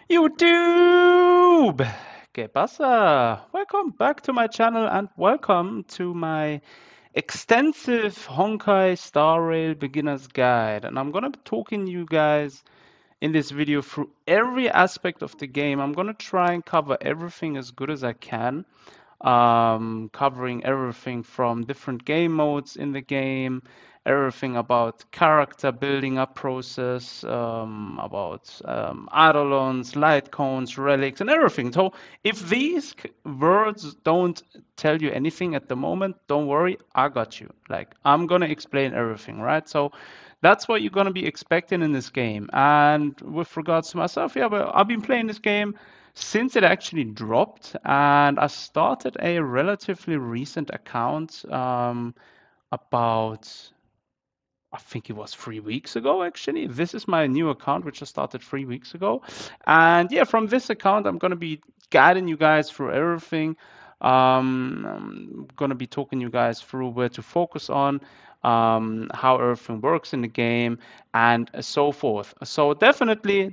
YouTube! ¿Qué pasa? Welcome back to my channel and welcome to my extensive Honkai Star Rail Beginner's Guide. And I'm gonna be talking you guys in this video through every aspect of the game. I'm gonna try and cover everything as good as I can, covering everything from different game modes in the game, everything about character building up process, about Eidolons, light cones, relics, and everything. So if these words don't tell you anything at the moment, don't worry, I got you. Like, I'm gonna explain everything, right? So that's what you're gonna be expecting in this game. And with regards to myself, yeah, but I've been playing this game since it actually dropped, and I started a relatively recent account about, I think it was 3 weeks ago, actually. This is my new account, which I started 3 weeks ago. And yeah, from this account, I'm going to be guiding you guys through everything. I'm going to be talking you guys through where to focus on, how everything works in the game, and so forth. So definitely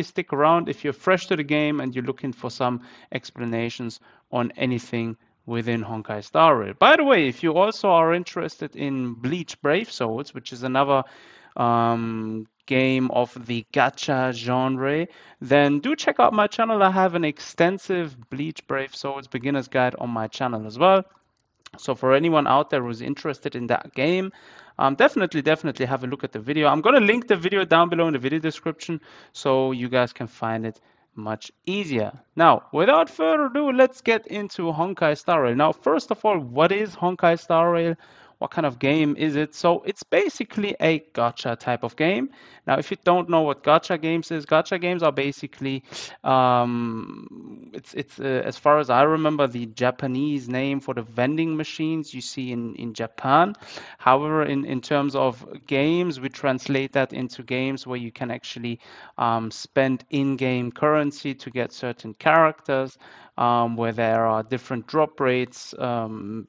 stick around if you're fresh to the game and you're looking for some explanations on anything within Honkai Star Rail. By the way, if you also are interested in Bleach Brave Souls, which is another game of the gacha genre, then do check out my channel. I have an extensive Bleach Brave Souls beginner's guide on my channel as well. So for anyone out there who's interested in that game, definitely have a look at the video. I'm going to link the video down below in the video description so you guys can find it much easier. Now, without further ado, let's get into Honkai Star Rail. Now, first of all, what is Honkai Star Rail? What kind of game is it? So it's basically a gacha type of game. Now, if you don't know what gacha games is, gacha games are basically, it's as far as I remember, the Japanese name for the vending machines you see in Japan. However, in terms of games, we translate that into games where you can actually spend in-game currency to get certain characters, where there are different drop rates on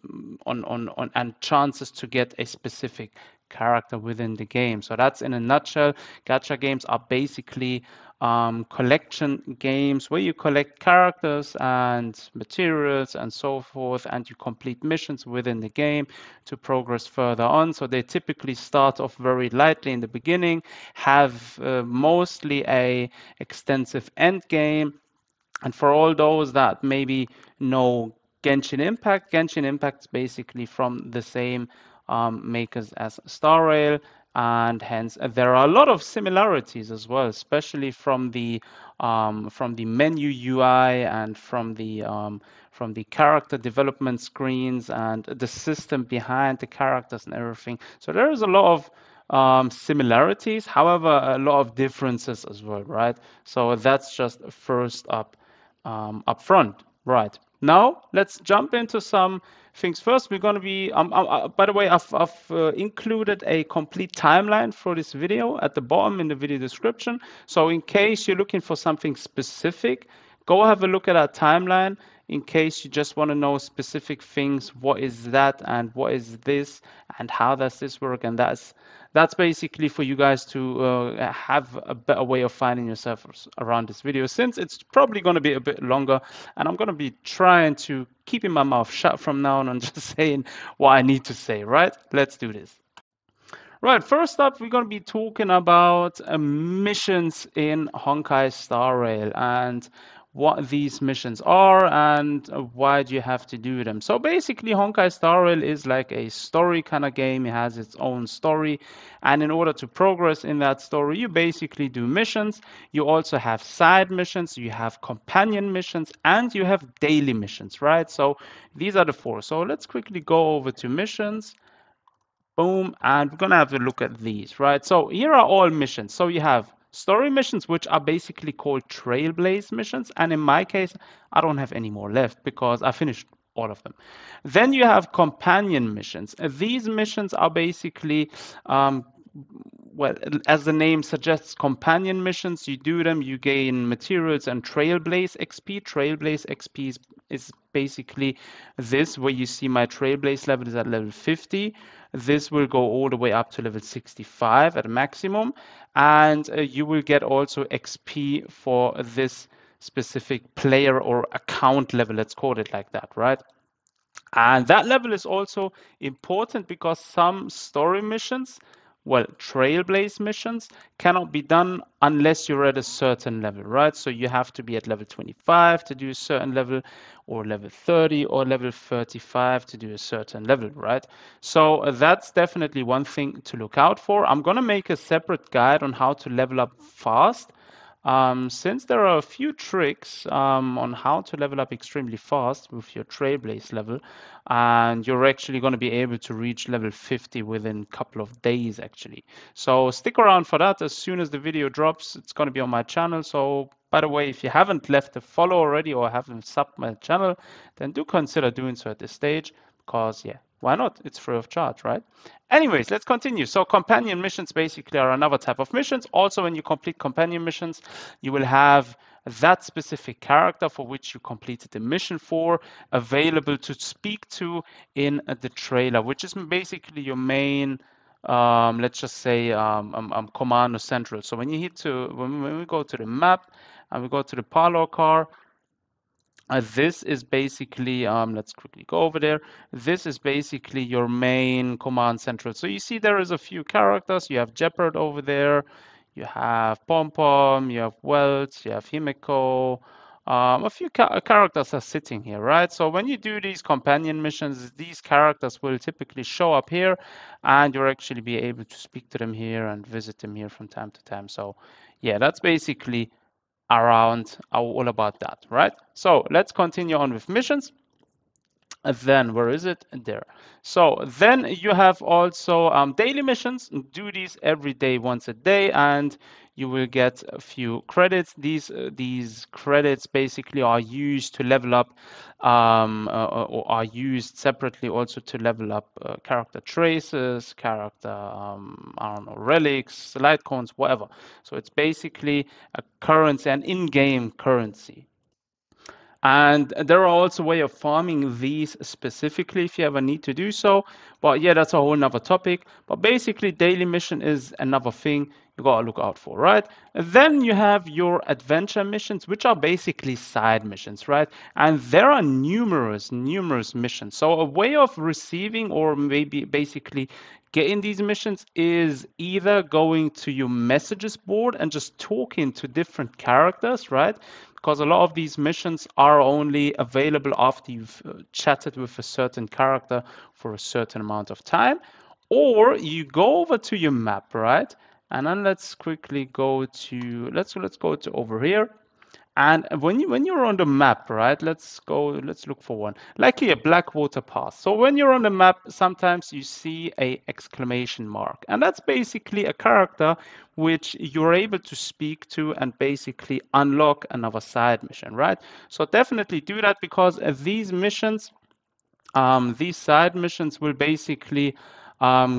and chances to get a specific character within the game. So that's in a nutshell. Gacha games are basically collection games where you collect characters and materials and so forth, and you complete missions within the game to progress further on. So they typically start off very lightly in the beginning, have mostly a extensive end game. And for all those that maybe know Genshin Impact is basically from the same makers as Star Rail, and hence there are a lot of similarities as well, especially from the menu UI and from the character development screens and the system behind the characters and everything. So there is a lot of similarities, however, a lot of differences as well, right? So that's just first up front. Right. Now let's jump into some things. First, we're going to be, by the way, I've included a complete timeline for this video at the bottom in the video description. So in case you're looking for something specific, go have a look at our timeline. In case you just want to know specific things, what is that and what is this and how does this work, and that's basically for you guys to have a better way of finding yourself around this video, since it's probably going to be a bit longer, and I'm going to be trying to keeping my mouth shut from now on and just saying what I need to say, right? Let's do this. Right, first up, we're going to be talking about missions in Honkai Star Rail and what these missions are and why do you have to do them. So basically, Honkai Star Rail is like a story kind of game. It has its own story, and in order to progress in that story, you basically do missions. You also have side missions, you have companion missions, and you have daily missions, right? So these are the four. So let's quickly go over to missions. Boom, and we're gonna have a look at these, right? So here are all missions. So you have story missions, which are basically called Trailblaze missions, and in my case, I don't have any more left because I finished all of them. Then you have companion missions. These missions are basically well, as the name suggests, companion missions. You do them, you gain materials and Trailblaze XP. Trailblaze XP is basically this, where you see my Trailblaze level is at level 50. This will go all the way up to level 65 at a maximum, and you will get also XP for this specific player or account level, let's call it like that, right? And that level is also important because some story missions, well, Trailblaze missions, cannot be done unless you're at a certain level, right? So you have to be at level 25 to do a certain level, or level 30 or level 35 to do a certain level, right? So that's definitely one thing to look out for. I'm going to make a separate guide on how to level up fast. Since there are a few tricks on how to level up extremely fast with your Trailblaze level, and you're actually going to be able to reach level 50 within a couple of days, actually. So stick around for that. As soon as the video drops, it's going to be on my channel. So by the way, if you haven't left a follow already or haven't subbed my channel, then do consider doing so at this stage, because yeah, why not? It's free of charge, right? Anyways, let's continue. So companion missions basically are another type of missions. Also, when you complete companion missions, you will have that specific character for which you completed the mission for available to speak to in the trailer, which is basically your main, let's just say, command or central. So when you hit to, when we go to the map and we go to the parlor car, this is basically, let's quickly go over there. This is basically your main command central. So you see there is a few characters. You have Jeopard over there. You have Pom Pom. You have Welt. You have Himeko. A few characters are sitting here, right? So when you do these companion missions, these characters will typically show up here, and you'll actually be able to speak to them here and visit them here from time to time. So yeah, that's basically around all about that, right? So let's continue on with missions. And then where is it? There. So then you have also daily missions. Do these every day, once a day, and you will get a few credits. These credits basically are used to level up, or are used separately also to level up character traces, character I don't know, relics, light cones, whatever. So it's basically a currency, an in-game currency. And there are also way of farming these specifically if you ever need to do so. But yeah, that's a whole nother topic. But basically, daily mission is another thing you gotta look out for, right? And then you have your adventure missions, which are basically side missions, right? And there are numerous missions. So a way of receiving or maybe basically getting these missions is either going to your messages board and just talking to different characters, right? Because a lot of these missions are only available after you've chatted with a certain character for a certain amount of time. Or you go over to your map, right? And then let's quickly go to, let's go to over here. And when you're on the map, right? Let's look for one. Likely a Blackwater Pass. So when you're on the map, sometimes you see a exclamation mark. And that's basically a character which you're able to speak to and basically unlock another side mission, right? So definitely do that, because these side missions will basically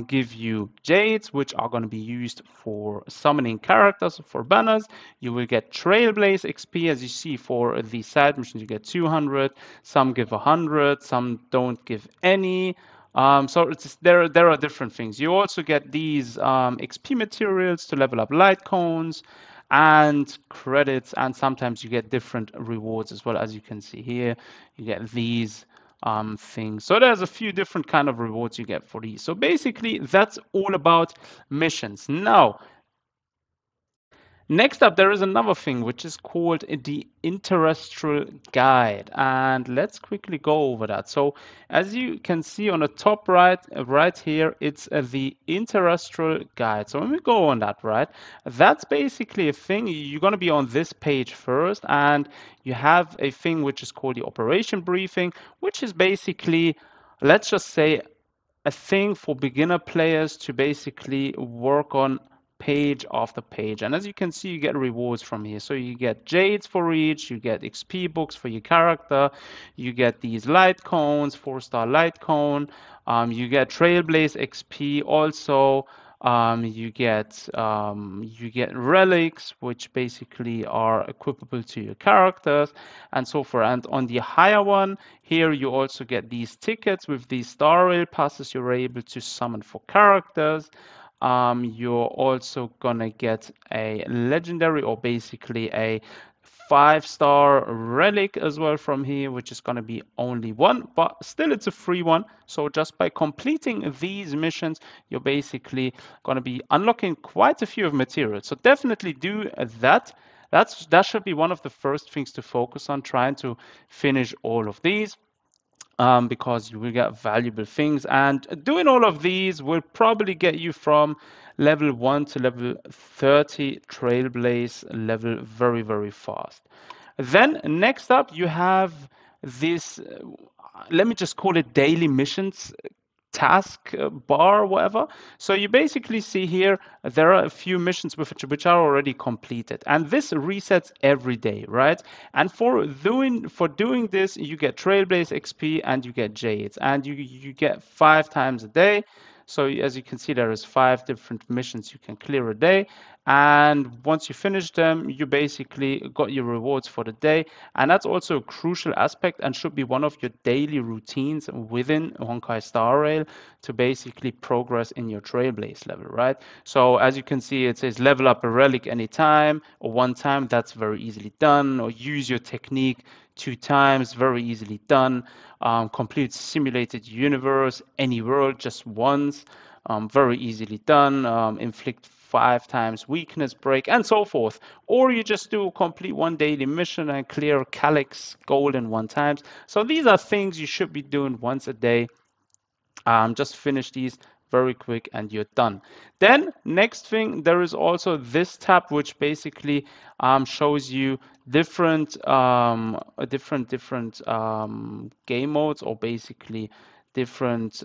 give you jades, which are going to be used for summoning characters, for banners. You will get Trailblaze XP, as you see for the side missions. You get 200. Some give 100. Some don't give any. So there are different things. You also get these XP materials to level up light cones and credits, and sometimes you get different rewards as well. As you can see here, you get these things. So there's a few different kind of rewards you get for these. So basically, that's all about missions. Now, next up, there is another thing which is called the Interastral Guide, and let's quickly go over that. So, as you can see on the top right here, it's the Interastral Guide. So when we go on that, right, that's basically a thing. You're going to be on this page first, and you have a thing which is called the Operation Briefing, which is basically, let's just say, a thing for beginner players to basically work on page after page. And as you can see, you get rewards from here. So you get jades for each, you get XP books for your character, you get these light cones, 4-star light cone, you get Trailblaze XP also. You get relics, which basically are equipable to your characters, and so forth. And on the higher one, here you also get these tickets with these star rail passes. You're able to summon for characters. You're also gonna get a legendary, or basically a 5-star relic as well from here, which is going to be only one, but still it's a free one. So just by completing these missions, you're basically going to be unlocking quite a few of materials. So definitely do that. That should be one of the first things to focus on, trying to finish all of these. Because you will get valuable things. And doing all of these will probably get you from level 1 to level 30 Trailblaze level very, very fast. Then next up, you have this, let me just call it daily missions task bar, whatever. So you basically see here there are a few missions which are already completed, and this resets every day, right? And for doing this, you get Trailblaze XP and you get Jades, and you get 5 times a day. So as you can see, there is 5 different missions you can clear a day. And once you finish them, you basically got your rewards for the day. And that's also a crucial aspect and should be one of your daily routines within Honkai Star Rail to basically progress in your Trailblaze level, right? So as you can see, it says level up a relic anytime or one time. That's very easily done. Or use your technique 2 times, very easily done. Complete simulated universe, any world, just once, very easily done. Inflict 5 times weakness break, and so forth. Or you just do complete one daily mission and clear Calyx Golden 1 times. So these are things you should be doing once a day. Just finish these very quick and you're done. Then next thing, there is also this tab which basically shows you different game modes, or basically different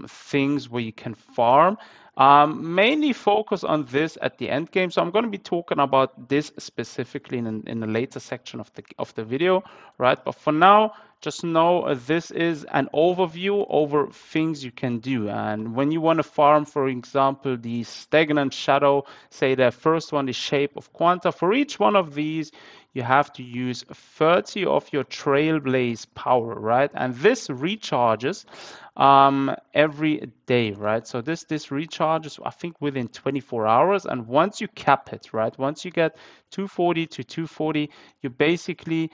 things where you can farm. Mainly focus on this at the end game. So I'm going to be talking about this specifically in a later section of the video, right? But for now, just know this is an overview over things you can do. And when you want to farm, for example, the stagnant shadow, say the first one is shape of quanta. For each one of these, you have to use 30 of your Trailblaze power, right? And this recharges every day, right? So this recharges, I think, within 24 hours. And once you cap it, right? Once you get 240 to 240, you basically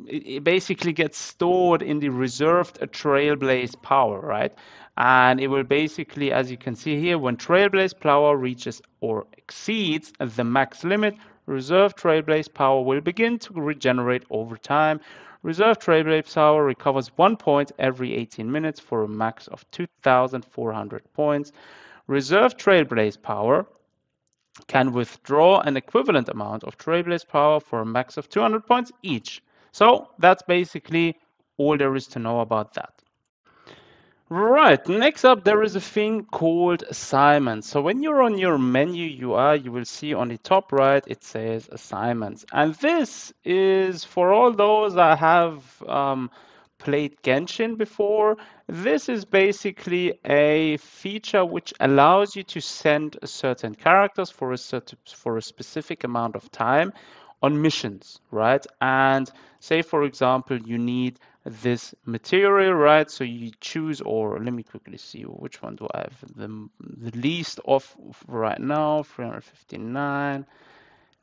it basically gets stored in the reserved Trailblaze power, right? And it will basically, as you can see here, when Trailblaze power reaches or exceeds the max limit, reserved Trailblaze power will begin to regenerate over time. Reserved Trailblaze power recovers 1 point every 18 minutes for a max of 2,400 points. Reserved Trailblaze power can withdraw an equivalent amount of Trailblaze power for a max of 200 points each. So that's basically all there is to know about that. Right, next up there is a thing called assignments. So when you're on your menu UI, you will see on the top right it says assignments. And this is for all those that have played Genshin before. This is basically a feature which allows you to send certain characters for a specific amount of time on missions, right? And say, for example, you need this material, right? So you choose, or let me quickly see which one do I have the least of right now. 359,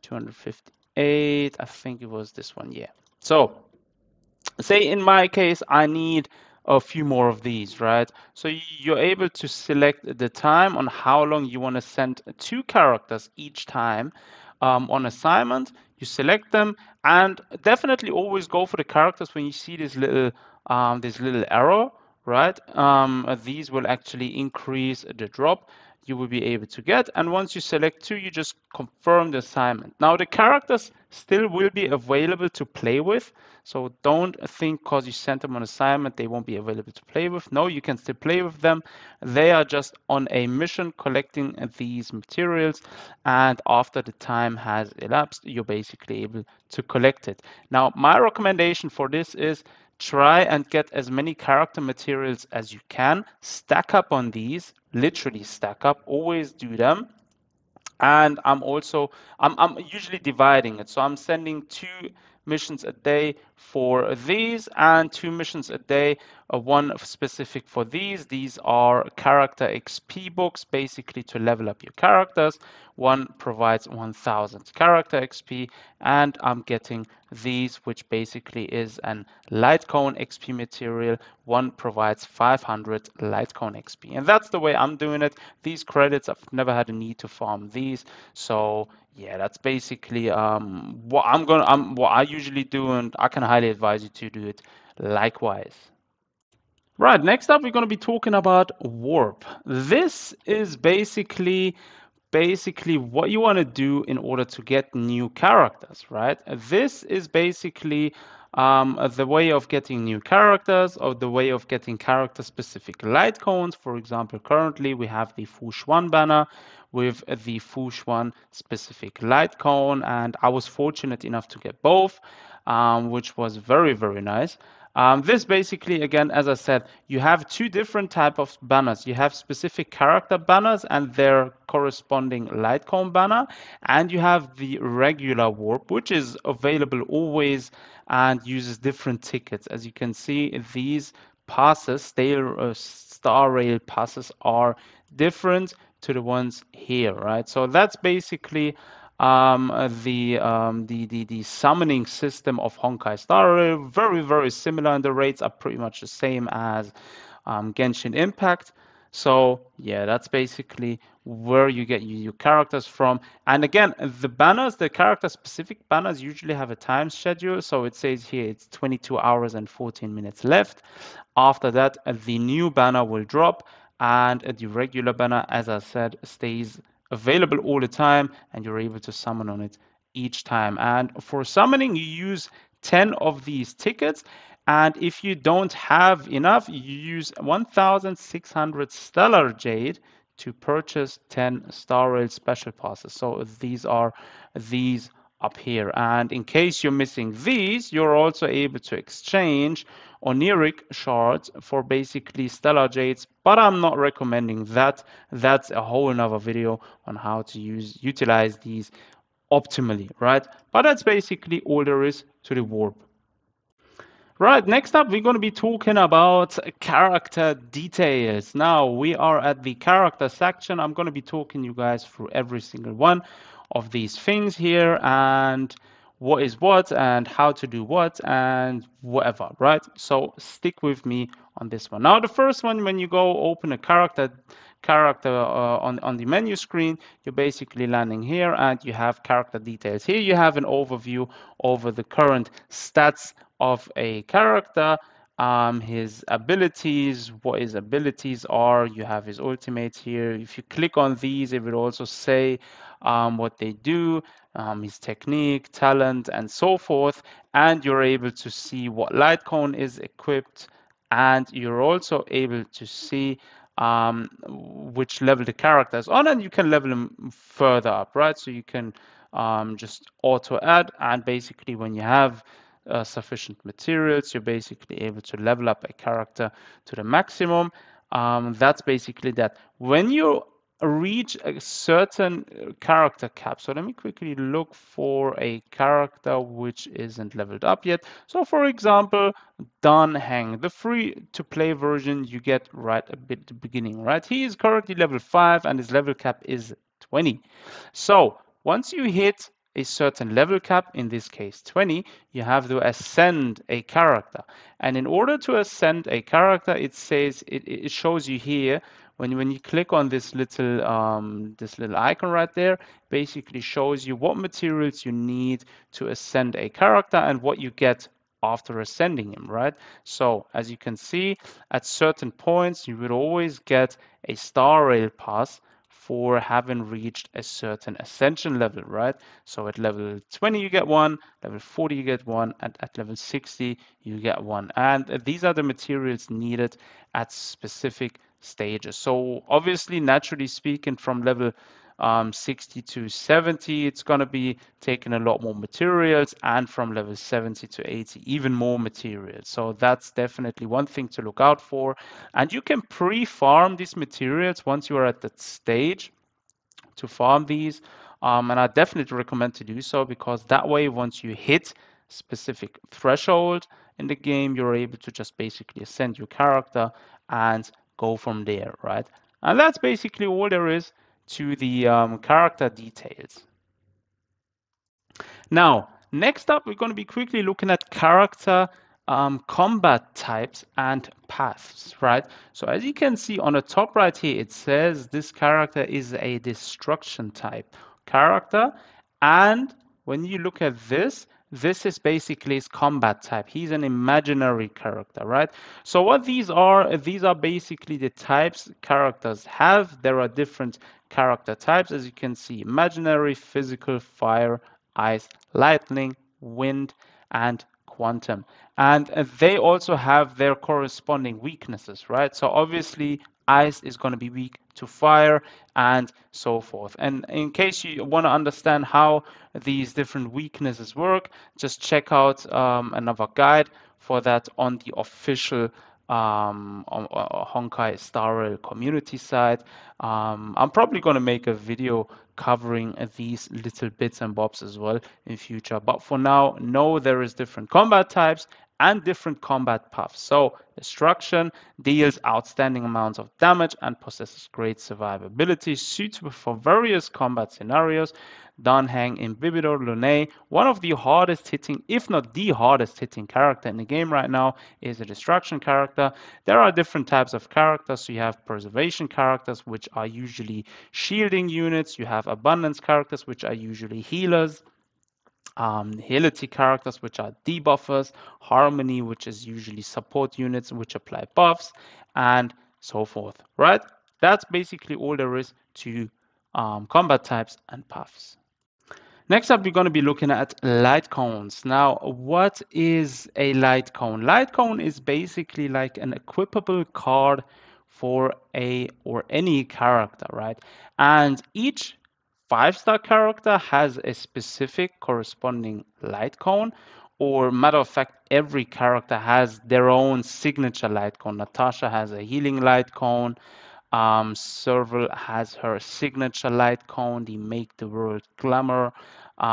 258. I think it was this one. Yeah. So say in my case, I need a few more of these, right? So you're able to select the time on how long you want to send 2 characters each time on assignment. You select them, and definitely always go for the characters when you see this little arrow, right? These will actually increase the drop you will be able to get. And once you select 2, you just confirm the assignment. Now the characters still will be available to play with. So don't think because you sent them on assignment, they won't be available to play with. No, you can still play with them. They are just on a mission collecting these materials. And after the time has elapsed, you're basically able to collect it. Now, my recommendation for this is try and get as many character materials as you can, stack up on these, literally stack up, always do them. And I'm usually dividing it, so I'm sending 2 missions a day for these and 2 missions a day, one specific for these are character XP books, basically to level up your characters. One provides 1000 character XP, and I'm getting these, which basically is an light cone XP material. One provides 500 light cone XP, and that's the way I'm doing it. These credits, I've never had a need to farm these, so yeah, that's basically what I usually do, and I can highly advise you to do it likewise. Right, next up we're going to be talking about warp. This is basically what you want to do in order to get new characters, right? This is basically the way of getting new characters, or the way of getting character specific light cones. For example, currently we have the Fush 1 banner with the Fush 1 specific light cone, and I was fortunate enough to get both, which was very, very nice. This basically, again, as I said, you have 2 different type of banners. You have specific character banners and their corresponding light cone banner, and you have the regular warp, which is available always and uses different tickets. As you can see, these passes, star rail passes, are different to the ones here, right? So that's basically the summoning system of Honkai Star Rail. Very, very similar, and the rates are pretty much the same as Genshin Impact. So yeah, that's basically where you get your characters from. And again, the banners, the character specific banners usually have a time schedule. So it says here it's 22 hours and 14 minutes left. After that, the new banner will drop, and the regular banner, as I said, stays available all the time, and you're able to summon on it each time. And for summoning, you use 10 of these tickets. And if you don't have enough, you use 1,600 Stellar Jade to purchase 10 Star Rail special passes. So these are these up here. And in case you're missing these, you're also able to exchange Oniric shards for basically Stellar Jades, but I'm not recommending that. That's a whole nother video on how to utilize these optimally, right? But that's basically all there is to the warp. Right, next up, we're going to be talking about character details. Now, we are at the character section. I'm going to be talking you guys through every single one of these things here, and what is what, and how to do what, and whatever, right? So stick with me on this one. Now, the first one, when you go open a character on the menu screen, you're basically landing here, and you have character details. Here you have an overview over the current stats of a character, his abilities, what his abilities are. You have his ultimates here. If you click on these, it will also say what they do, his technique, talent, and so forth. And you're able to see what light cone is equipped, and you're also able to see which level the character is on, and you can level them further up, right? So you can just auto add, and basically when you have sufficient materials, you're basically able to level up a character to the maximum. That's basically that. When you reach a certain character cap, so let me quickly look for a character which isn't leveled up yet. So for example, Dan Heng, the free to play version you get right at the beginning, right? He is currently level 5 and his level cap is 20. So once you hit a certain level cap, in this case 20, you have to ascend a character. And in order to ascend a character, it says, it shows you here, when you click on this little icon right there, basically shows you what materials you need to ascend a character and what you get after ascending him, right? So as you can see, at certain points, you would always get a star rail pass for having reached a certain ascension level, right? So at level 20 you get one, level 40 you get one, and at level 60 you get one. And these are the materials needed at specific stages. So obviously, naturally speaking, from level 60 to 70, it's going to be taking a lot more materials, and from level 70 to 80, even more materials. So that's definitely one thing to look out for. And you can pre-farm these materials once you are at that stage to farm these. And I definitely recommend to do so, because that way, once you hit specific threshold in the game, you're able to just basically ascend your character and go from there, right? And that's basically all there is to the character details. Now, next up, we're going to be quickly looking at character combat types and paths, right? So as you can see on the top right here, it says this character is a destruction type character. And when you look at this, this is basically his combat type. He's an imaginary character, right? So what these are basically the types characters have. There are different character types, as you can see: imaginary, physical, fire, ice, lightning, wind, and quantum. And they also have their corresponding weaknesses, right? So obviously, ice is going to be weak to fire and so forth. And in case you want to understand how these different weaknesses work, just check out another guide for that on the official Honkai Star Rail community site. I'm probably going to make a video covering these little bits and bobs as well in future. But for now, know there is different combat types and different combat paths. So destruction deals outstanding amounts of damage and possesses great survivability, suitable for various combat scenarios. Danheng in Bibidor Lune, one of the hardest hitting, if not the hardest hitting character in the game right now, is a destruction character. There are different types of characters. So you have preservation characters, which are usually shielding units. You have abundance characters, which are usually healers. Hility characters, which are debuffers, harmony, which is usually support units which apply buffs, and so forth, right? That's basically all there is to combat types and paths. Next up, we're going to be looking at light cones. Now, what is a light cone? Light cone is basically like an equipable card for a or any character, right? And each 5-star character has a specific corresponding light cone, or matter of fact, every character has their own signature light cone. Natasha has a healing light cone. Serval has her signature light cone, the Make the World Glamour. Fu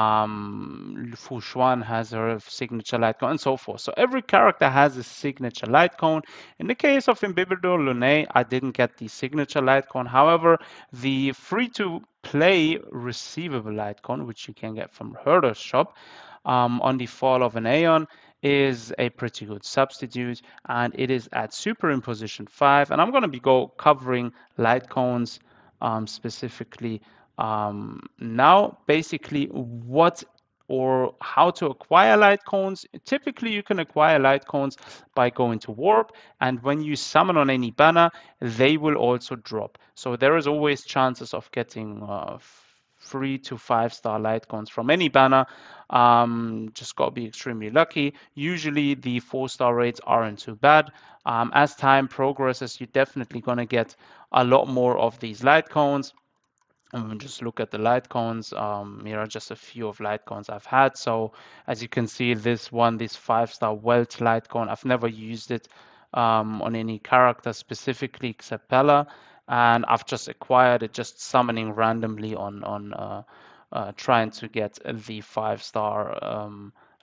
Xuan has her signature light cone, and so forth. So every character has a signature light cone. In the case of Imbibidor Lune, I didn't get the signature light cone. However, the free-to-play receivable light cone, which you can get from Herder's shop, on the Fall of an Aeon, is a pretty good substitute, and it is at superimposition 5. And I'm going to be covering light cones specifically now. Basically, what or how to acquire light cones. Typically, you can acquire light cones by going to warp, and when you summon on any banner, they will also drop. So there is always chances of getting 3 to 5-star light cones from any banner. Just got to be extremely lucky. Usually the 4-star rates aren't too bad. As time progresses, you're definitely going to get a lot more of these light cones. And just look at the light cones. Here are just a few of light cones I've had. So as you can see, this 5-star Welt light cone, I've never used it on any character specifically except Pella, and I've just acquired it just summoning randomly on trying to get the 5-star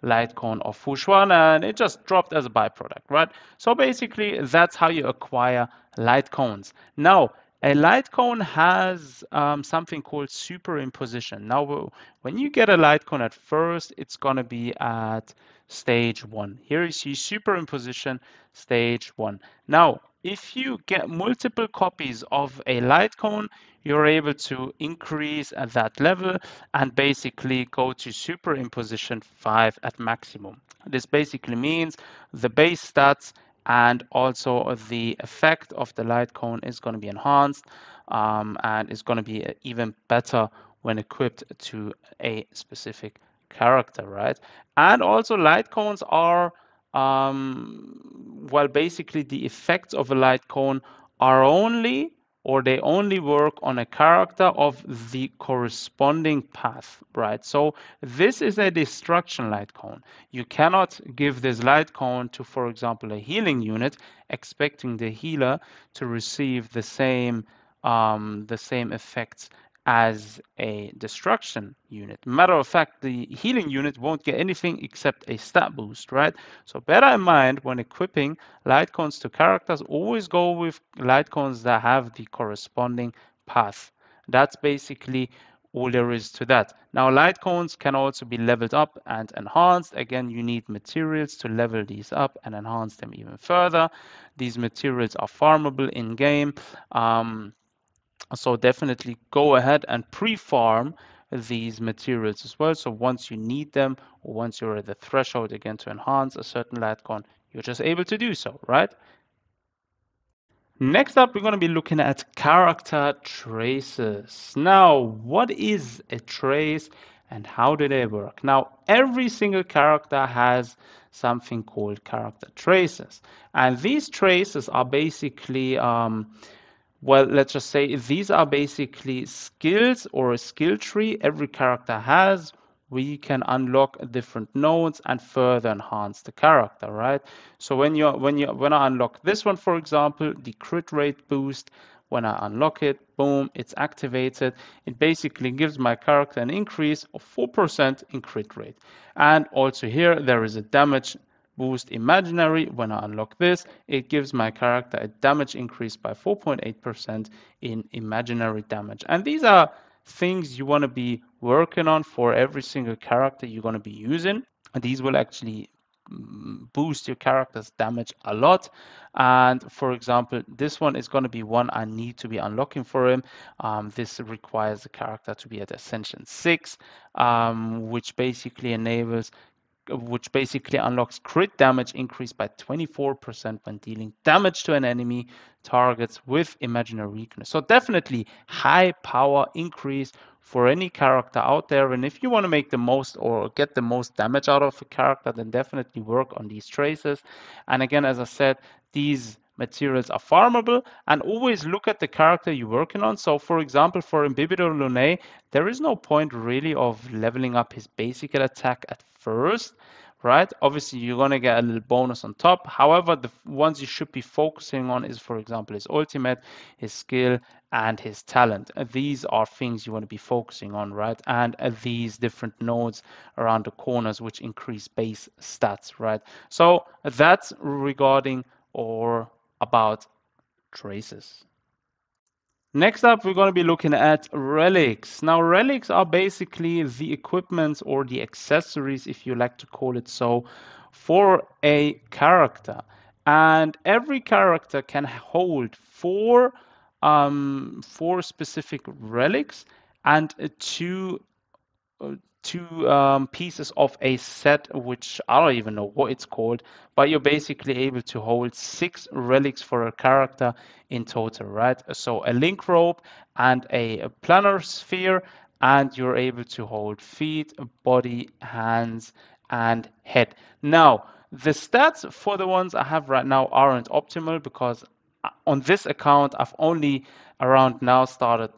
light cone of Fushuan, and it just dropped as a byproduct, right? So basically, that's how you acquire light cones. Now, a light cone has something called superimposition. Now, when you get a light cone at first, it's going to be at stage 1. Here you see superimposition stage 1. Now, if you get multiple copies of a light cone, you're able to increase at that level and basically go to superimposition 5 at maximum. This basically means the base stats and also the effect of the light cone is going to be enhanced and is going to be even better when equipped to a specific character, right? And also light cones are well, basically the effects of a light cone are only or they only work on a character of the corresponding path, right? So this is a destruction light cone. You cannot give this light cone to, for example, a healing unit, expecting the healer to receive the same effects as a destruction unit. Matter of fact, the healing unit won't get anything except a stat boost, right? So bear in mind when equipping light cones to characters, always go with light cones that have the corresponding path. That's basically all there is to that. Now, light cones can also be leveled up and enhanced. Again, you need materials to level these up and enhance them even further. These materials are farmable in game. So definitely go ahead and pre-farm these materials as well. So once you need them, or once you're at the threshold again to enhance a certain Latcon, you're just able to do so, right? Next up, we're going to be looking at character traces. Now, what is a trace and how do they work? Now, every single character has something called character traces. And these traces are basically well, let's just say these are basically skills or a skill tree every character has. We can unlock different nodes and further enhance the character, right? So when I unlock this one, for example, the crit rate boost, when I unlock it, boom, it's activated. It basically gives my character an increase of 4% in crit rate. And also here, there is a damage boost imaginary. When I unlock this, it gives my character a damage increase by 4.8% in imaginary damage. And these are things you want to be working on for every single character you're going to be using. And these will actually boost your character's damage a lot. And for example, this one is going to be one I need to be unlocking for him. This requires the character to be at Ascension 6, which basically unlocks crit damage increase by 24% when dealing damage to an enemy targets with imaginary weakness. So definitely high power increase for any character out there. And if you want to make the most or get the most damage out of a character, then definitely work on these traces. And again, as I said, these materials are farmable, and always look at the character you're working on. So for example, for Imbibidor Lunae, there is no point really of leveling up his basic attack at first, right? Obviously, you're going to get a little bonus on top. However, the ones you should be focusing on is, for example, his ultimate, his skill, and his talent. These are things you want to be focusing on, right? And these different nodes around the corners, which increase base stats, right? So that's regarding or about traces. Next up, we're going to be looking at relics. Now, relics are basically the equipment or the accessories, if you like to call it so, for a character. And every character can hold four specific relics and two pieces of a set, which I don't even know what it's called, but you're basically able to hold 6 relics for a character in total, right? So a link rope and a planar sphere, and you're able to hold feet, body, hands, and head. Now, the stats for the ones I have right now aren't optimal because on this account, I've only around now started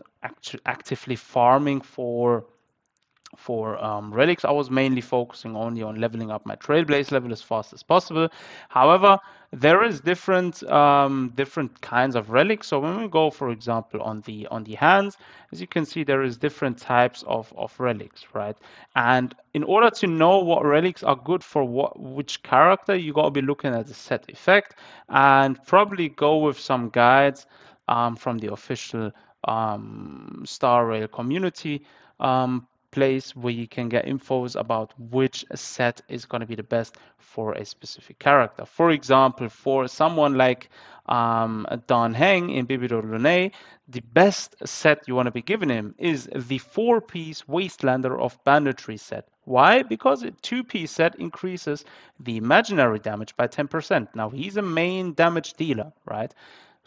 actively farming for relics. I was mainly focusing only on leveling up my Trailblaze level as fast as possible. However, there is different kinds of relics. So when we go, for example, on the hands, as you can see, there is different types of relics, right? And in order to know what relics are good for which character, you got to be looking at the set effect and probably go with some guides from the official Star Rail community place where you can get infos about which set is going to be the best for a specific character. For example, for someone like Dan Heng in Bibidor Lunae, the best set you want to be giving him is the 4-piece Wastelander of Banditry set. Why? Because a 2-piece set increases the imaginary damage by 10%. Now, he's a main damage dealer, right?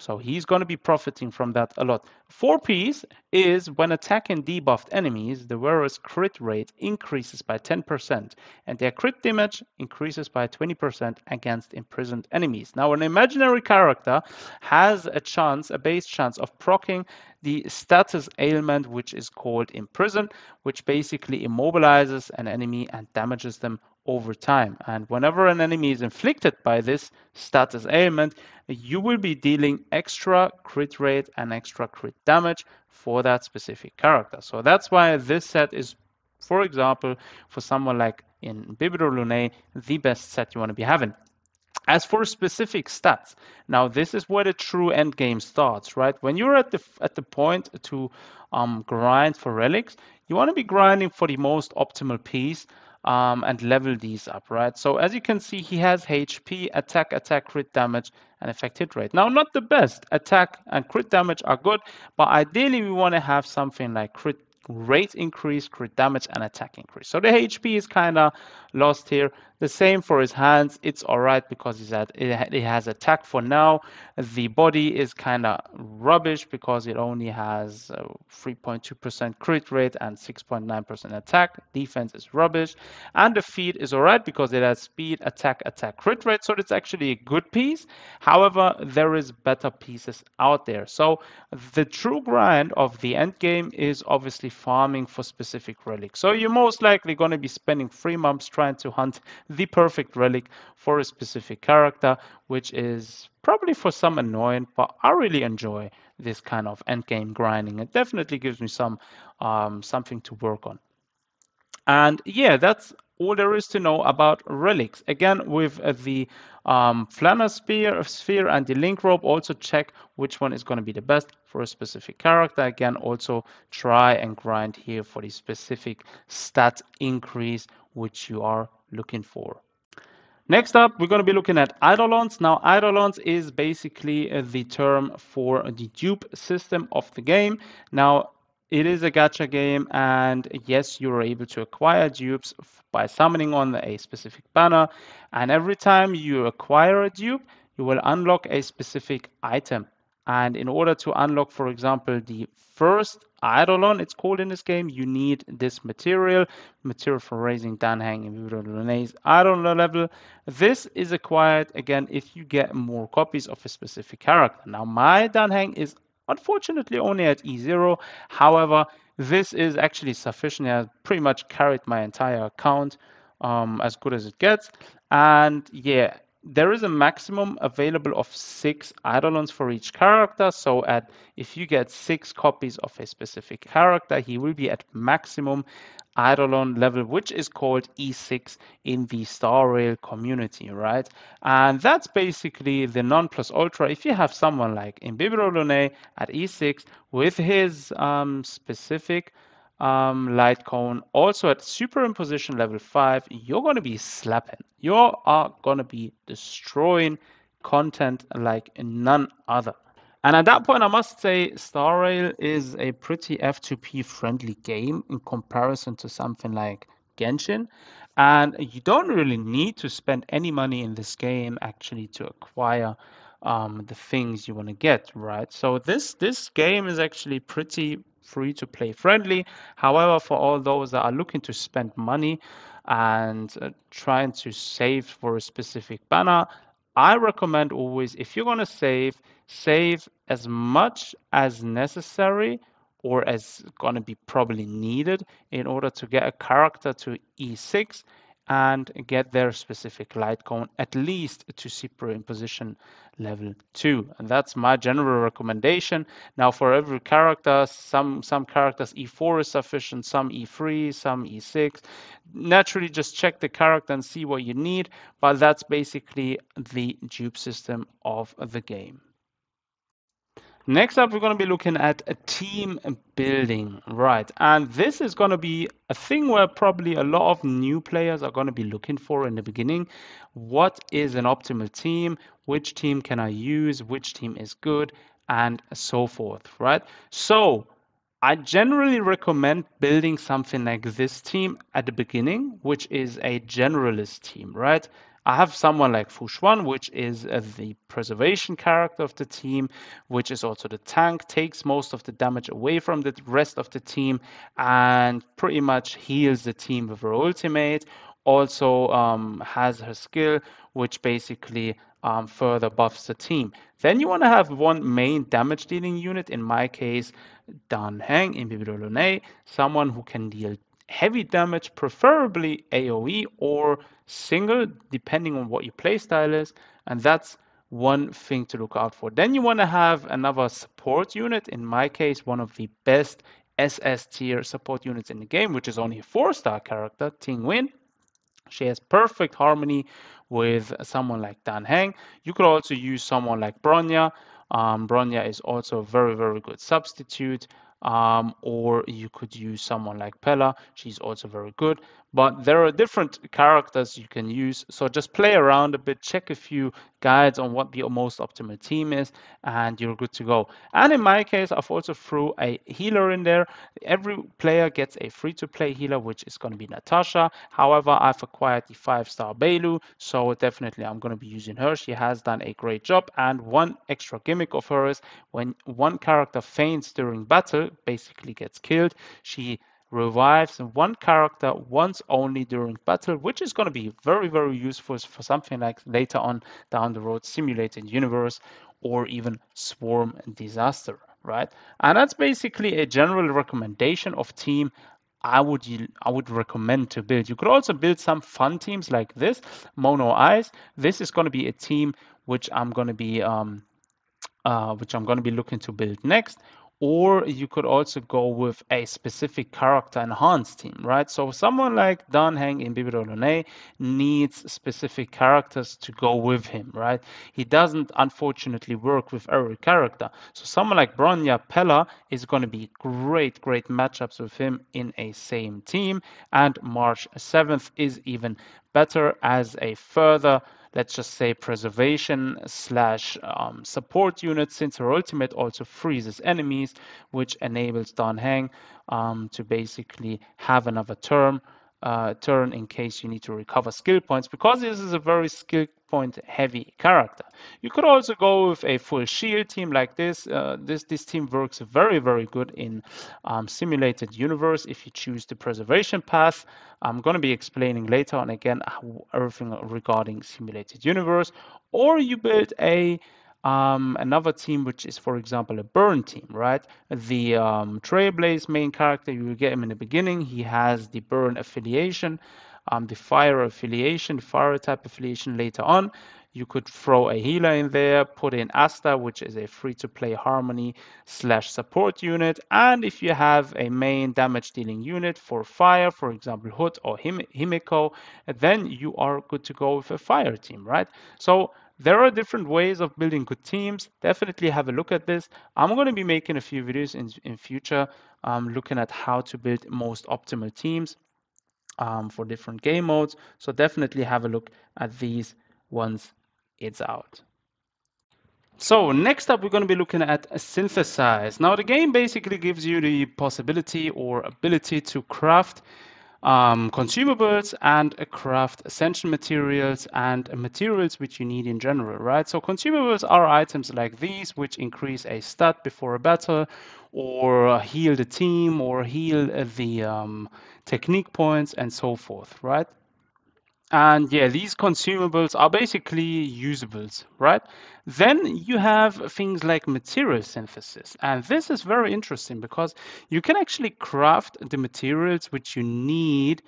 So he's going to be profiting from that a lot. 4-piece is when attacking debuffed enemies, the wearer's crit rate increases by 10% and their crit damage increases by 20% against imprisoned enemies. Now, an imaginary character has a chance, a base chance of proccing the status ailment, which is called Imprison, which basically immobilizes an enemy and damages them over time. And whenever an enemy is inflicted by this status ailment, you will be dealing extra crit rate and extra crit damage for that specific character. So that's why this set is, for example, for someone like in Bibidor Lunae, the best set you want to be having. As for specific stats, now this is where the true end game starts, right? When you're at the point to grind for relics, you want to be grinding for the most optimal piece and level these up, right? So as you can see, he has HP, attack, crit damage, and effect hit rate. Now, not the best. Attack and crit damage are good, but ideally we want to have something like crit rate increase, crit damage, and attack increase. So the HP is kind of lost here. The same for his hands. It's all right because it has attack for now. The body is kind of rubbish because it only has 3.2% crit rate and 6.9% attack. Defense is rubbish. And the feet is all right because it has speed, attack, crit rate. So it's actually a good piece. However, there is better pieces out there. So the true grind of the end game is obviously farming for specific relics. So you're most likely going to be spending 3 months trying to hunt the perfect relic for a specific character, which is probably for some annoying, but I really enjoy this kind of end game grinding. It definitely gives me some something to work on. And yeah, that's all there is to know about relics. Again, with the Flanner sphere and the link rope, also check which one is going to be the best for a specific character. Again, also try and grind here for the specific stat increase which you are looking for. Next up, we're going to be looking at Eidolons. Now, Eidolons is basically the term for the dupe system of the game. Now, it is a gacha game, and yes, you're able to acquire dupes by summoning on a specific banner. And every time you acquire a dupe, you will unlock a specific item. And in order to unlock, for example, the first Eidolon, it's called in this game, you need this material for raising Danhang in Lunae's Eidolon level. This is acquired, again, if you get more copies of a specific character. Now, my Danhang is unfortunately only at E0. However, this is actually sufficient. I pretty much carried my entire account as good as it gets. And yeah, there is a maximum available of 6 Eidolons for each character. So if you get 6 copies of a specific character, he will be at maximum Eidolon level, which is called E6 in the Star Rail community, right? And that's basically the non plus ultra. If you have someone like Imbibiro Lune at E6 with his specific light cone, also at superimposition level 5, you're going to be slapping. You are going to be destroying content like none other. And at that point, I must say Star Rail is a pretty F2P friendly game in comparison to something like Genshin. And you don't really need to spend any money in this game actually to acquire the things you want to get, right? So this game is actually pretty free to play friendly. However, for all those that are looking to spend money and trying to save for a specific banner, I recommend always, if you're going to save as much as necessary or as going to be probably needed in order to get a character to E6 and get their specific light cone at least to superimposition level 2. And that's my general recommendation. Now for every character, some characters E4 is sufficient, some E3, some E6. Naturally, just check the character and see what you need, but that's basically the dupe system of the game. Next up, we're going to be looking at a team building, right? And this is going to be a thing where probably a lot of new players are going to be looking for in the beginning. What is an optimal team? Which team can I use? Which team is good? And so forth, right? So I generally recommend building something like this team at the beginning, which is a generalist team, right? I have someone like Fushuan, which is the preservation character of the team, which is also the tank, takes most of the damage away from the rest of the team, and pretty much heals the team with her ultimate. Also has her skill, which basically further buffs the team. Then you want to have one main damage dealing unit, in my case, Dan Heng in Bibidolone, someone who can deal heavy damage, preferably AoE or single, depending on what your playstyle is, and that's one thing to look out for. Then you want to have another support unit, in my case, one of the best SS tier support units in the game, which is only a 4-star character, Ting Win. She has perfect harmony with someone like Dan Heng. You could also use someone like Bronya. Bronya is also a very, very good substitute. Or you could use someone like Pella. She's also very good. But there are different characters you can use. So just play around a bit, check a few guides on what the most optimal team is, and you're good to go. And in my case, I've also threw a healer in there. Every player gets a free-to-play healer, which is going to be Natasha. However, I've acquired the 5-star Bailu, so definitely I'm going to be using her. She has done a great job. And one extra gimmick of hers, when one character faints during battle, basically gets killed, she revives one character once only during battle, which is going to be very, very useful for something like later on down the road, simulated universe or even swarm disaster, right? And that's basically a general recommendation of team I would recommend to build. You could also build some fun teams like this, Mono Eyes. This is going to be a team which I'm going to be looking to build next. Or you could also go with a specific character enhanced team, right? So someone like Dan Heng in Bibidolone needs specific characters to go with him, right? He doesn't unfortunately work with every character. So someone like Bronya Pella is going to be great matchups with him in a same team. And March 7th is even better as a further, let's just say, preservation slash support unit, since her ultimate also freezes enemies, which enables Dan Heng to basically have another turn in case you need to recover skill points, because this is a very skill point heavy character. You could also go with a full shield team like this. This team works very good in simulated universe if you choose the preservation path. I'm going to be explaining later on again everything regarding simulated universe. Or you build another team, which is, for example, a burn team, right? The Trailblaze main character, you will get him in the beginning. He has the burn affiliation, the fire affiliation, the fire type affiliation later on. You could throw a healer in there, put in Asta, which is a free-to-play harmony slash support unit. And if you have a main damage dealing unit for fire, for example, Hood or Himiko, then you are good to go with a fire team, right? So there are different ways of building good teams. Definitely have a look at this. I'm going to be making a few videos in future looking at how to build most optimal teams for different game modes. So definitely have a look at these once it's out. So next up, we're going to be looking at Synthesize. Now, the game basically gives you the possibility or ability to craft consumables and craft essential materials and materials which you need in general, right? So consumables are items like these, which increase a stat before a battle, or heal the team, or heal the technique points, and so forth, right? And yeah, these consumables are basically usables, right? Then you have things like material synthesis. And this is very interesting because you can actually craft the materials which you need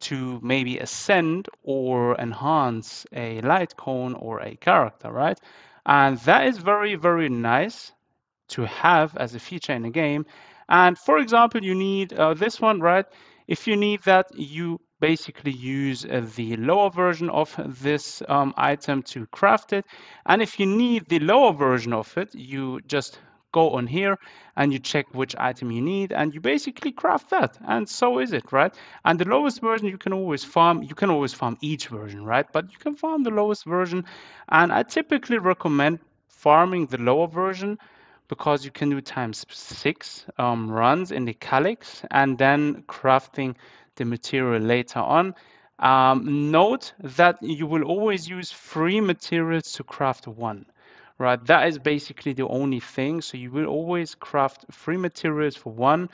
to maybe ascend or enhance a light cone or a character, right? And that is very nice to have as a feature in a game. And for example, you need this one, right? If you need that, you basically use the lower version of this item to craft it. And if you need the lower version of it, you just go on here and you check which item you need and you basically craft that, and so is it, right? And the lowest version you can always farm each version, right? But you can farm the lowest version, and I typically recommend farming the lower version because you can do times 6 runs in the calyx and then crafting the material later on. Note that you will always use 3 materials to craft 1. Right, that is basically the only thing. So you will always craft 3 materials for 1,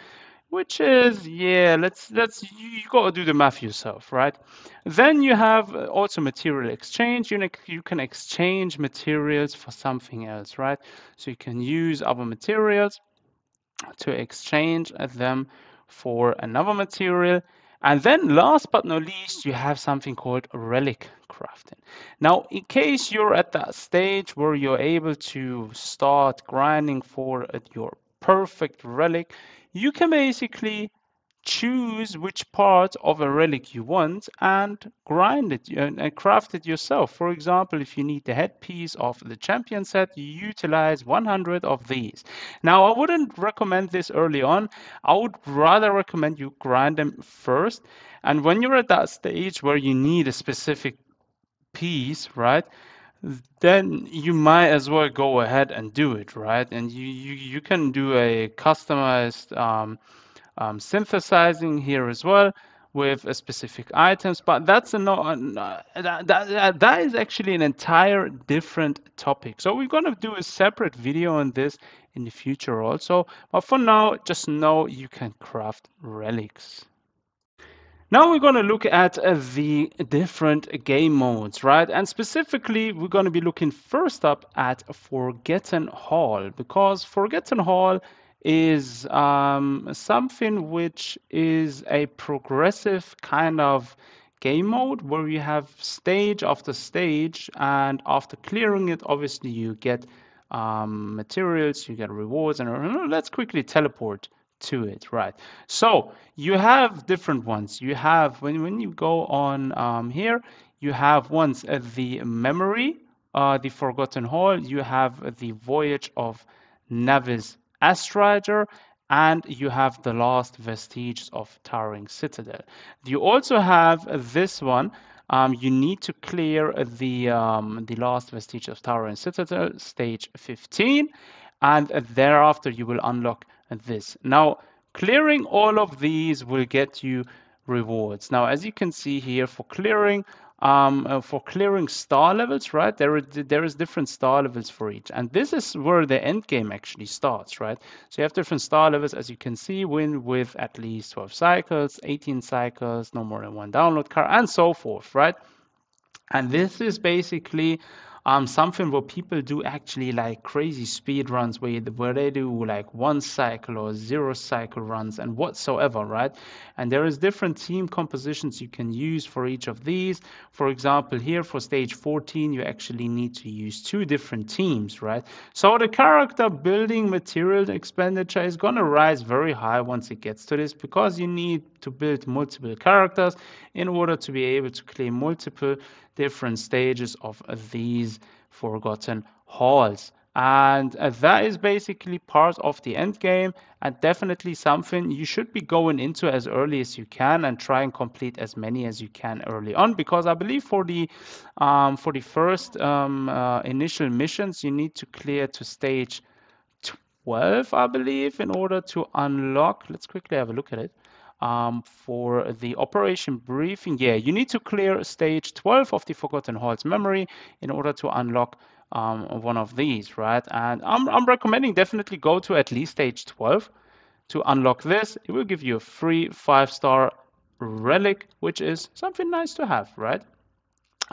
which is, yeah, you got to do the math yourself, right? Then you have also material exchange. You can exchange materials for something else, right? So you can use other materials to exchange them for another material. And then last but not least, you have something called relic crafting. Now, in case you're at that stage where you're able to start grinding for your perfect relic, you can basically choose which part of a relic you want and grind it and craft it yourself. For example, if you need the headpiece of the champion set, you utilize 100 of these. Now, I wouldn't recommend this early on. I would rather recommend you grind them first. And when you're at that stage where you need a specific piece, right? Then you might as well go ahead and do it, right? And you can do a customized synthesizing here as well with specific items, but that's that is actually an entire different topic. So we're going to do a separate video on this in the future also, but for now, just know you can craft relics. Now we're going to look at the different game modes, right? And specifically, we're going to be looking first up at Forgotten Hall, because Forgotten Hall is something which is a progressive kind of game mode where you have stage after stage, and after clearing it, obviously you get materials, you get rewards, and let's quickly teleport to it, right? So you have different ones. You have when you go on here, you have once the memory, the Forgotten Hall. You have the Voyage of Navis Astrider, and you have the last vestiges of Towering Citadel. You also have this one. You need to clear the last vestige of Towering Citadel, stage 15, and thereafter you will unlock this. Now, clearing all of these will get you rewards. Now, as you can see here, for clearing star levels, right? There is different star levels for each, and this is where the end game actually starts, right? So you have different star levels, as you can see, win with at least 12 cycles, 18 cycles, no more than 1 download card, and so forth, right? And this is basically something where people do actually like crazy speed runs where they do like 1 cycle or 0 cycle runs and whatsoever, right? And there is different team compositions you can use for each of these. For example, here for stage 14, you actually need to use 2 different teams, right? So the character building material expenditure is going to rise very high once it gets to this, because you need to build multiple characters in order to be able to claim multiple different stages of these Forgotten Halls. And that is basically part of the end game, and definitely something you should be going into as early as you can and try and complete as many as you can early on, because I believe for the first initial missions you need to clear to stage 12, I believe, in order to unlock. Let's quickly have a look at it. For the operation briefing, yeah, you need to clear stage 12 of the Forgotten Halls memory in order to unlock one of these, right? And I'm recommending definitely go to at least stage 12 to unlock this. It will give you a free 5-star relic, which is something nice to have, right?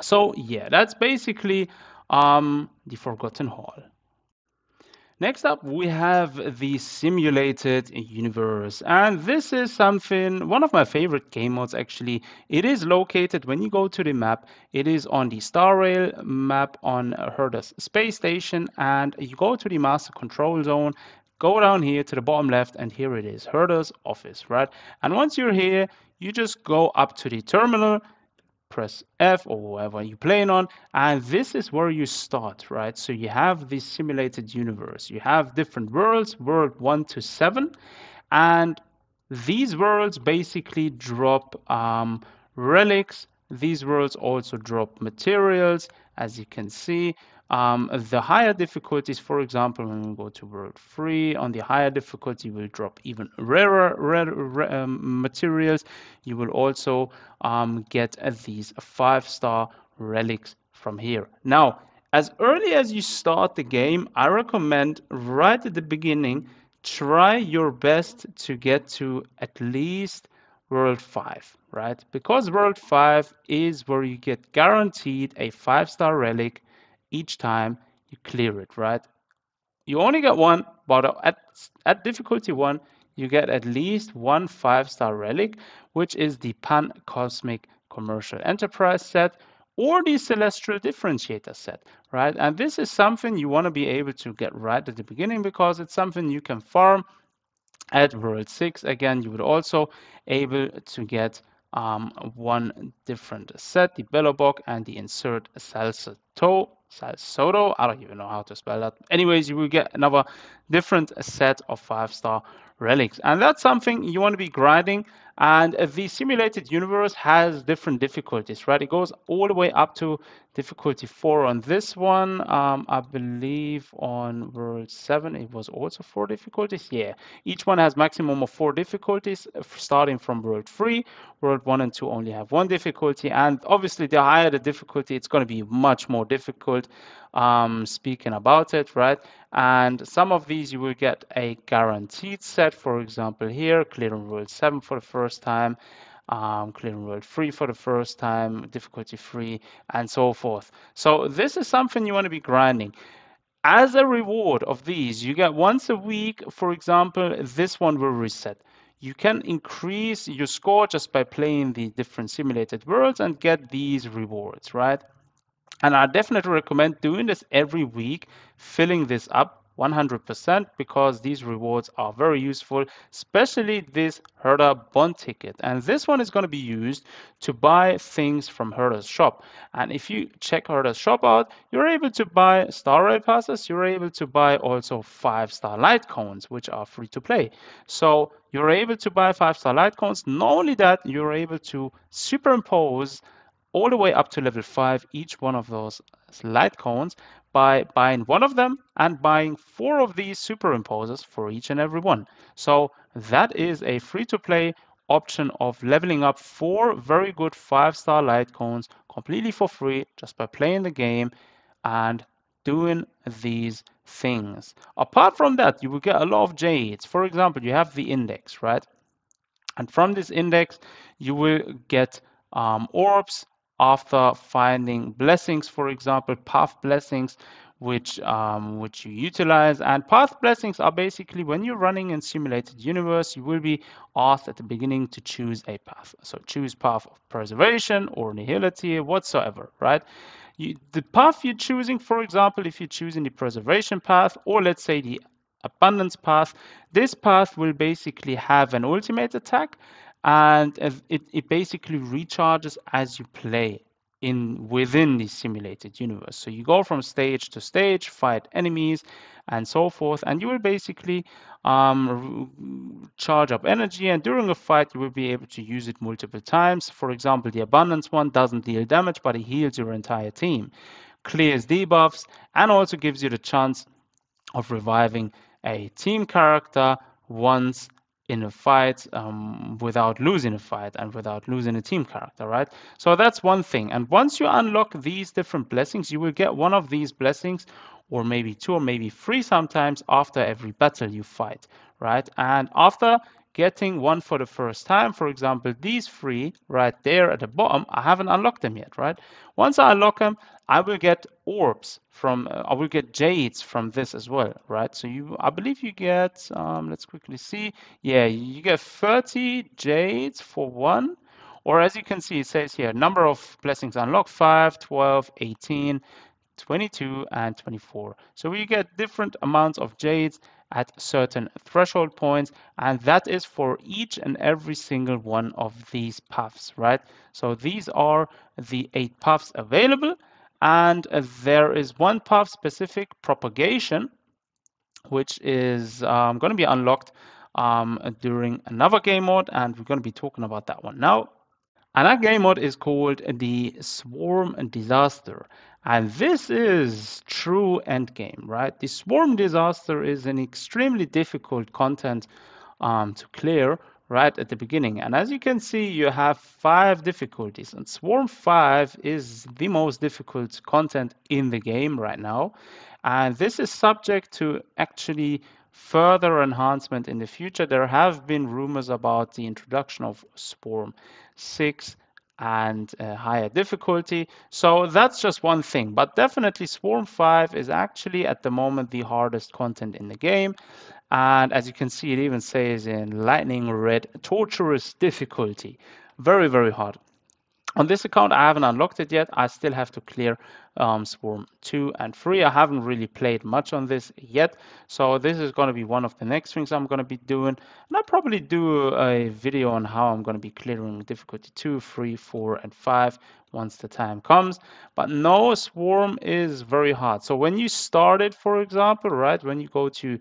So yeah, that's basically the Forgotten Hall. Next up, we have the simulated universe. And this is one of my favorite game modes actually. It is located, when you go to the map, it is on the Star Rail map on Herda's space station. And you go to the master control zone, go down here to the bottom left, and here it is, Herda's office, right? And once you're here, you just go up to the terminal, press F or whatever you're playing on, and this is where you start, right? So you have this simulated universe. You have different worlds, world 1 to 7, and these worlds basically drop relics These worlds also drop materials, as you can see. The higher difficulties, for example, when we go to World 3, on the higher difficulty, will drop even rarer materials. You will also get these 5-star relics from here. Now, as early as you start the game, I recommend right at the beginning, try your best to get to at least World 5, right? Because World 5 is where you get guaranteed a 5-star relic each time you clear it, right? You only get one, but at difficulty 1, you get at least one 5-star relic, which is the Pan Cosmic Commercial Enterprise set or the Celestial Differentiator set, right? And this is something you want to be able to get right at the beginning because it's something you can farm at World 6. Again, you would also able to get one different set, the Bellobok and the Insert Salsodo. I don't even know how to spell that. Anyways, you will get another different set of 5-star relics. And that's something you want to be grinding. And the simulated universe has different difficulties, right? It goes all the way up to difficulty 4 on this one. I believe on World 7 it was also 4 difficulties. Yeah, each one has maximum of 4 difficulties, starting from World 3. World 1 and 2 only have 1 difficulty, and obviously the higher the difficulty, it's going to be much more difficult. Speaking about it, right? And some of these you will get a guaranteed set. For example, here, clearing World 7 for the first time, clearing World 3 for the first time, difficulty 3, and so forth. So this is something you want to be grinding. As a reward of these, you get once a week, for example, this one will reset. You can increase your score just by playing the different simulated worlds and get these rewards, right? And I definitely recommend doing this every week, filling this up 100% because these rewards are very useful, especially this Herda bond ticket. And this one is going to be used to buy things from Herda's shop. And if you check Herda's shop out, you're able to buy Star Rail passes, you're able to buy also 5-star light cones, which are free to play. So you're able to buy 5-star light cones. Not only that, you're able to superimpose all the way up to level 5 each one of those light cones by buying one of them and buying 4 of these superimposers for each and every one. So that is a free-to-play option of leveling up 4 very good 5-star light cones completely for free just by playing the game and doing these things. Apart from that, you will get a lot of jades. For example, you have the index, right? And from this index, you will get orbs after finding blessings, for example, path blessings, which you utilize. And path blessings are basically when you're running in simulated universe, you will be asked at the beginning to choose a path. So choose path of preservation or nihility, whatsoever, right? The path you're choosing, for example, if you're choosing the preservation path, or let's say the abundance path, this path will basically have an ultimate attack, and it basically recharges as you play in within the simulated universe. So you go from stage to stage, fight enemies, and so forth, and you will basically charge up energy, and during a fight you will be able to use it multiple times. For example, the abundance one doesn't deal damage, but it heals your entire team, clears debuffs, and also gives you the chance of reviving a team character once in a fight without losing a fight and without losing a team character, right? So that's one thing. And once you unlock these different blessings, you will get one of these blessings, or maybe 2 or maybe 3 sometimes, after every battle you fight, right? And after getting one for the first time, for example, these 3 right there at the bottom, I haven't unlocked them yet, right? Once I unlock them, I will get orbs from, I will get jades from this as well, right? So I believe you get, let's quickly see. Yeah, you get 30 jades for one, or as you can see, it says here, number of blessings unlocked, 5, 12, 18, 22, and 24. So we get different amounts of jades at certain threshold points, and that is for each and every single one of these paths, right? So these are the 8 paths available, and there is one path specific, propagation, which is going to be unlocked during another game mode, and we're going to be talking about that one now. And that game mode is called the Swarm Disaster. And this is true endgame, right? The Swarm Disaster is an extremely difficult content to clear right at the beginning. And as you can see, you have 5 difficulties. And Swarm 5 is the most difficult content in the game right now. And this is subject to actually further enhancement in the future. There have been rumors about the introduction of Swarm 6 and higher difficulty. So that's just one thing. But definitely Swarm 5 is actually at the moment the hardest content in the game. And as you can see, it even says in lightning red, torturous difficulty. Very, very hard. On this account, I haven't unlocked it yet. I still have to clear Swarm 2 and 3. I haven't really played much on this yet. So this is going to be one of the next things I'm going to be doing. And I'll probably do a video on how I'm going to be clearing difficulty 2, 3, 4, and 5 once the time comes. But no, Swarm is very hard. So when you start it, for example, right, when you go to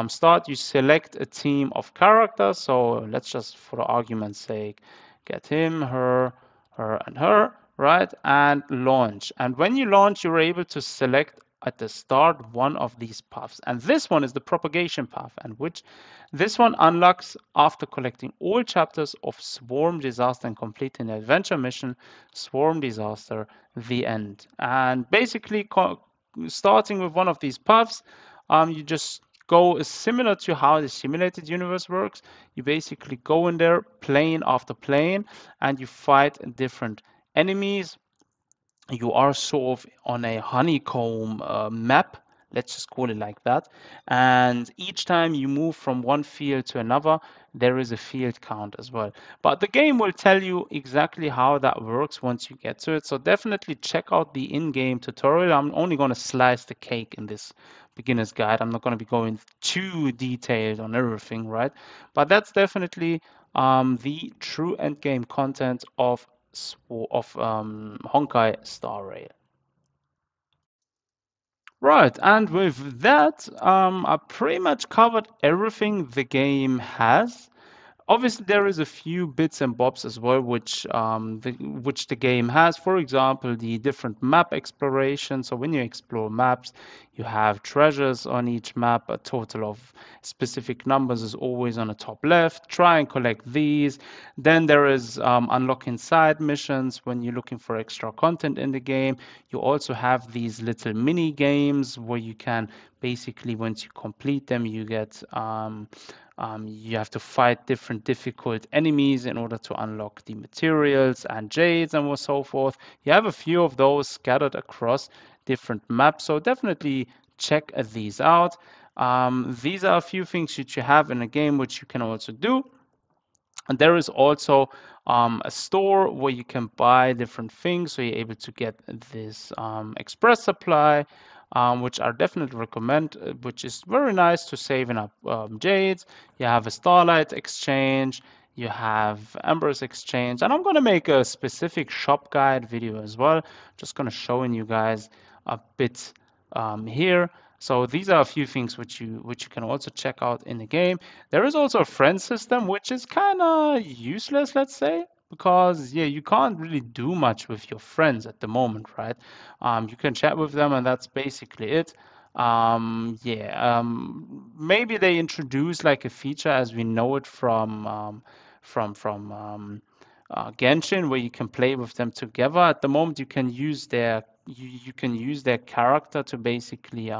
start, you select a team of characters. So let's just, for the argument's sake, get him, her, and her, right? And launch. And when you launch, you're able to select at the start one of these paths. And this one is the propagation path, and which this one unlocks after collecting all chapters of Swarm Disaster and completing the adventure mission, Swarm Disaster, the end. And basically, starting with one of these paths, you just go similar to how the simulated universe works. You basically go in there plane after plane and you fight different enemies. You are sort of on a honeycomb map, let's just call it like that. And each time you move from one field to another, there is a field count as well. But the game will tell you exactly how that works once you get to it. So definitely check out the in-game tutorial. I'm only going to slice the cake in this beginner's guide. I'm not going to be going too detailed on everything, right? But that's definitely the true end-game content of Honkai Star Rail. Right, and with that, I pretty much covered everything the game has. Obviously, there is a few bits and bobs as well, which the game has. For example, the different map exploration. So when you explore maps, you have treasures on each map. A total of specific numbers is always on the top left. Try and collect these. Then there is unlocking side missions when you're looking for extra content in the game. You also have these little mini games where you can basically, once you complete them, you get you have to fight different difficult enemies in order to unlock the materials and jades and so forth. You have a few of those scattered across different maps, so definitely check these out. These are a few things that you have in a game which you can also do. And there is also a store where you can buy different things. So you're able to get this express supply, which I definitely recommend, which is very nice to saving up jades. You have a starlight exchange. You have Embers exchange. And I'm going to make a specific shop guide video as well. Just going to showing you guys a bit here. So these are a few things which you can also check out in the game. There is also a friend system, which is kind of useless, let's say, because yeah, you can't really do much with your friends at the moment, right? You can chat with them, and that's basically it. Maybe they introduce like a feature as we know it from Genshin, where you can play with them together. At the moment, you can use you can use their character to basically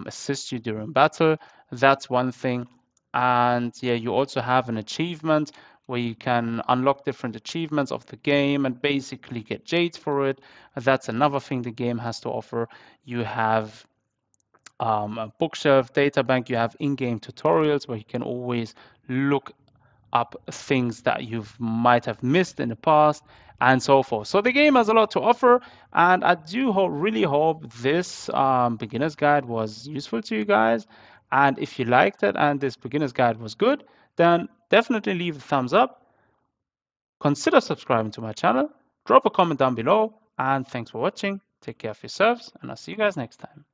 assist you during battle. That's one thing. And yeah, you also have an achievement where you can unlock different achievements of the game and basically get jades for it. That's another thing the game has to offer. You have a bookshelf, data bank, you have in-game tutorials where you can always look up things that you might have missed in the past and so forth. So the game has a lot to offer, and I do really hope this beginner's guide was useful to you guys. And if you liked it and this beginner's guide was good, then definitely leave a thumbs up. Consider subscribing to my channel, drop a comment down below, and thanks for watching. Take care of yourselves, and I'll see you guys next time.